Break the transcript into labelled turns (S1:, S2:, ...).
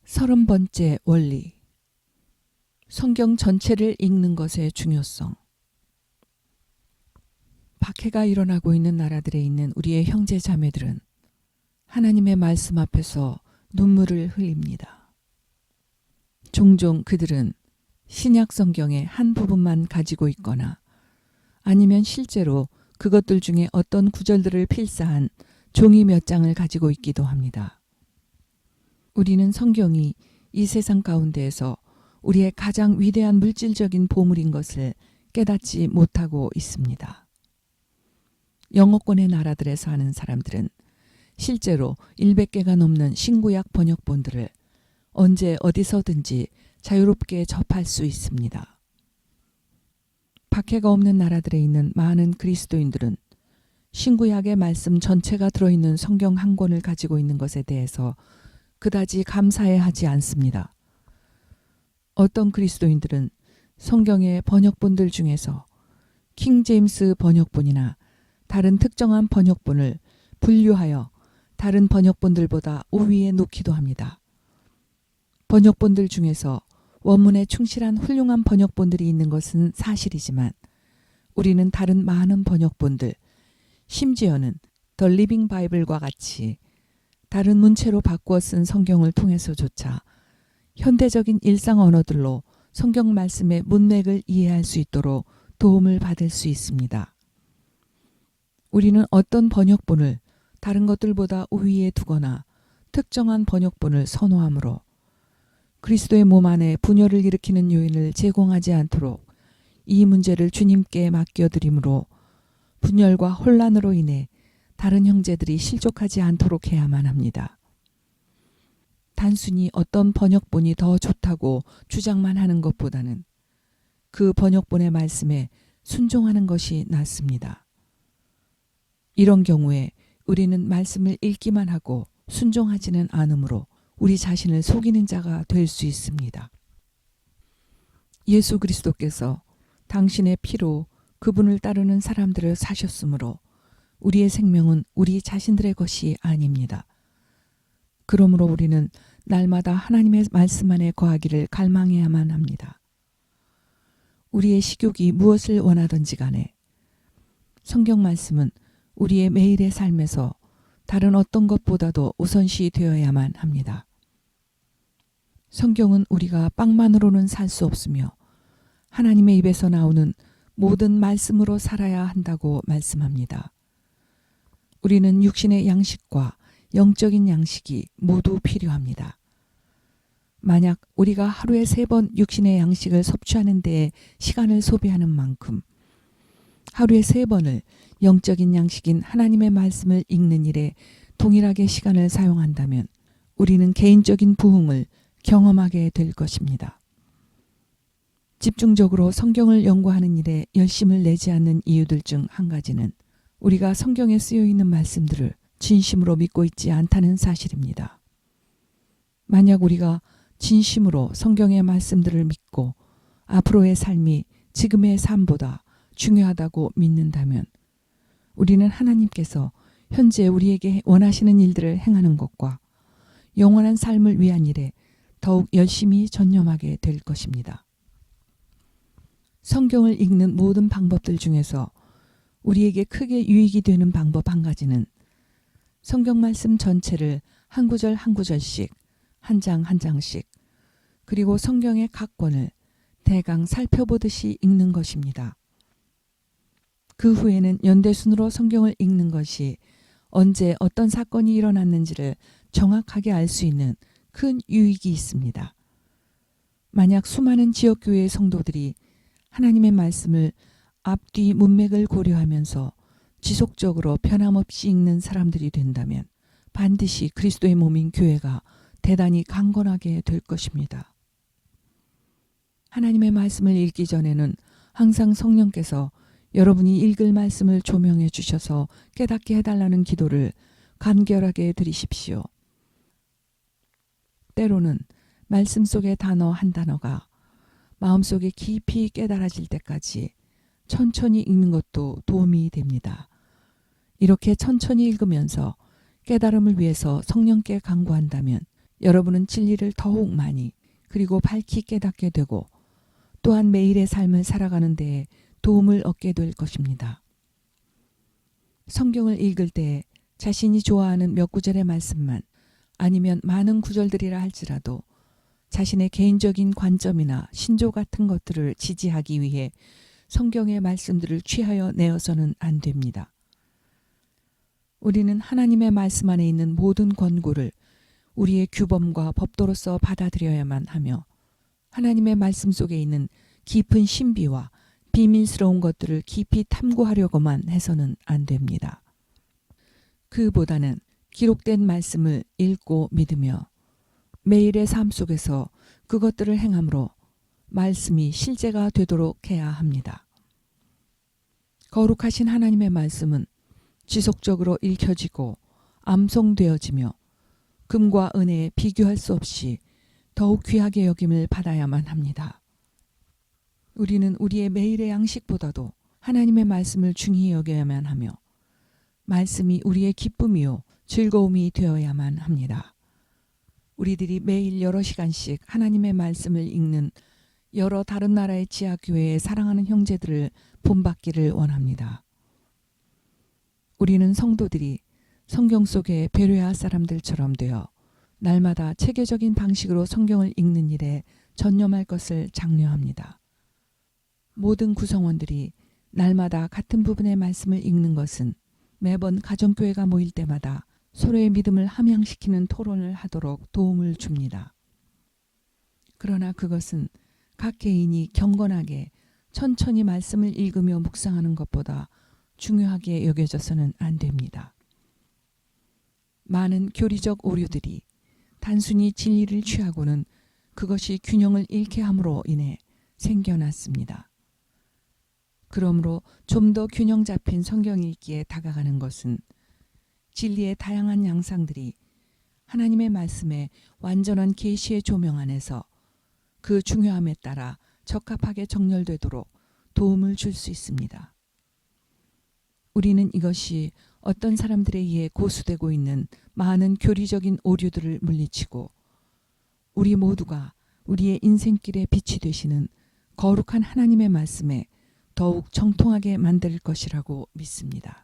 S1: 30번째 원리. 성경 전체를 읽는 것의 중요성. 박해가 일어나고 있는 나라들에 있는 우리의 형제 자매들은 하나님의 말씀 앞에서 눈물을 흘립니다. 종종 그들은 신약 성경의 한 부분만 가지고 있거나 아니면 실제로 그것들 중에 어떤 구절들을 필사한 종이 몇 장을 가지고 있기도 합니다. 우리는 성경이 이 세상 가운데에서 우리의 가장 위대한 물질적인 보물인 것을 깨닫지 못하고 있습니다. 영어권의 나라들에 사는 사람들은 실제로 100개가 넘는 신구약 번역본들을 언제 어디서든지 자유롭게 접할 수 있습니다. 박해가 없는 나라들에 있는 많은 그리스도인들은 신구약의 말씀 전체가 들어있는 성경 한 권을 가지고 있는 것에 대해서 그다지 감사해하지 않습니다. 어떤 그리스도인들은 성경의 번역본들 중에서 킹 제임스 번역본이나 다른 특정한 번역본을 분류하여 다른 번역본들보다 우위에 놓기도 합니다. 번역본들 중에서 원문에 충실한 훌륭한 번역본들이 있는 것은 사실이지만 우리는 다른 많은 번역본들, 심지어는 더 리빙 바이블과 같이 다른 문체로 바꾸어 쓴 성경을 통해서조차 현대적인 일상 언어들로 성경 말씀의 문맥을 이해할 수 있도록 도움을 받을 수 있습니다. 우리는 어떤 번역본을 다른 것들보다 우위에 두거나 특정한 번역본을 선호하므로 그리스도의 몸 안에 분열을 일으키는 요인을 제공하지 않도록 이 문제를 주님께 맡겨드리므로 분열과 혼란으로 인해 다른 형제들이 실족하지 않도록 해야만 합니다. 단순히 어떤 번역본이 더 좋다고 주장만 하는 것보다는 그 번역본의 말씀에 순종하는 것이 낫습니다. 이런 경우에 우리는 말씀을 읽기만 하고 순종하지는 않으므로 우리 자신을 속이는 자가 될 수 있습니다. 예수 그리스도께서 당신의 피로 그분을 따르는 사람들을 사셨으므로 우리의 생명은 우리 자신들의 것이 아닙니다. 그러므로 우리는 날마다 하나님의 말씀 안에 거하기를 갈망해야만 합니다. 우리의 식욕이 무엇을 원하든지 간에 성경 말씀은 우리의 매일의 삶에서 다른 어떤 것보다도 우선시 되어야만 합니다. 성경은 우리가 빵만으로는 살 수 없으며 하나님의 입에서 나오는 모든 말씀으로 살아야 한다고 말씀합니다. 우리는 육신의 양식과 영적인 양식이 모두 필요합니다. 만약 우리가 하루에 3번 육신의 양식을 섭취하는 데에 시간을 소비하는 만큼 하루에 3번을 영적인 양식인 하나님의 말씀을 읽는 일에 동일하게 시간을 사용한다면 우리는 개인적인 부흥을 경험하게 될 것입니다. 집중적으로 성경을 연구하는 일에 열심을 내지 않는 이유들 중 한 가지는 우리가 성경에 쓰여 있는 말씀들을 진심으로 믿고 있지 않다는 사실입니다. 만약 우리가 진심으로 성경의 말씀들을 믿고 앞으로의 삶이 지금의 삶보다 중요하다고 믿는다면 우리는 하나님께서 현재 우리에게 원하시는 일들을 행하는 것과 영원한 삶을 위한 일에 더욱 열심히 전념하게 될 것입니다. 성경을 읽는 모든 방법들 중에서 우리에게 크게 유익이 되는 방법 한 가지는 성경 말씀 전체를 한 구절 한 구절씩 한 장 한 장씩 그리고 성경의 각 권을 대강 살펴보듯이 읽는 것입니다. 그 후에는 연대순으로 성경을 읽는 것이 언제 어떤 사건이 일어났는지를 정확하게 알 수 있는 큰 유익이 있습니다. 만약 수많은 지역교회의 성도들이 하나님의 말씀을 앞뒤 문맥을 고려하면서 지속적으로 변함없이 읽는 사람들이 된다면 반드시 그리스도의 몸인 교회가 대단히 강건하게 될 것입니다. 하나님의 말씀을 읽기 전에는 항상 성령께서 여러분이 읽을 말씀을 조명해 주셔서 깨닫게 해달라는 기도를 간결하게 드리십시오. 때로는 말씀 속의 단어 한 단어가 마음속에 깊이 깨달아질 때까지 천천히 읽는 것도 도움이 됩니다. 이렇게 천천히 읽으면서 깨달음을 위해서 성령께 간구한다면 여러분은 진리를 더욱 많이 그리고 밝히 깨닫게 되고 또한 매일의 삶을 살아가는 데에 도움을 얻게 될 것입니다. 성경을 읽을 때 자신이 좋아하는 몇 구절의 말씀만 아니면 많은 구절들이라 할지라도 자신의 개인적인 관점이나 신조 같은 것들을 지지하기 위해 성경의 말씀들을 취하여 내어서는 안 됩니다. 우리는 하나님의 말씀 안에 있는 모든 권고를 우리의 규범과 법도로서 받아들여야만 하며 하나님의 말씀 속에 있는 깊은 신비와 비밀스러운 것들을 깊이 탐구하려고만 해서는 안 됩니다. 그보다는 기록된 말씀을 읽고 믿으며 매일의 삶 속에서 그것들을 행함으로 말씀이 실제가 되도록 해야 합니다. 거룩하신 하나님의 말씀은 지속적으로 읽혀지고 암송되어지며 금과 은혜에 비교할 수 없이 더욱 귀하게 여김을 받아야만 합니다. 우리는 우리의 매일의 양식보다도 하나님의 말씀을 중히 여겨야만 하며 말씀이 우리의 기쁨이요 즐거움이 되어야만 합니다. 우리들이 매일 여러 시간씩 하나님의 말씀을 읽는 여러 다른 나라의 지하교회의 사랑하는 형제들을 본받기를 원합니다. 우리는 성도들이 성경 속의 베레아 사람들처럼 되어 날마다 체계적인 방식으로 성경을 읽는 일에 전념할 것을 장려합니다. 모든 구성원들이 날마다 같은 부분의 말씀을 읽는 것은 매번 가정교회가 모일 때마다 서로의 믿음을 함양시키는 토론을 하도록 도움을 줍니다. 그러나 그것은 각 개인이 경건하게 천천히 말씀을 읽으며 묵상하는 것보다 중요하게 여겨져서는 안 됩니다. 많은 교리적 오류들이 단순히 진리를 취하고는 그것이 균형을 잃게 함으로 인해 생겨났습니다. 그러므로 좀 더 균형 잡힌 성경 읽기에 다가가는 것은 진리의 다양한 양상들이 하나님의 말씀의 완전한 계시의 조명 안에서 그 중요함에 따라 적합하게 정렬되도록 도움을 줄 수 있습니다. 우리는 이것이 어떤 사람들에 의해 고수되고 있는 많은 교리적인 오류들을 물리치고 우리 모두가 우리의 인생길의 빛이 되시는 거룩한 하나님의 말씀에 더욱 정통하게 만들 것이라고 믿습니다.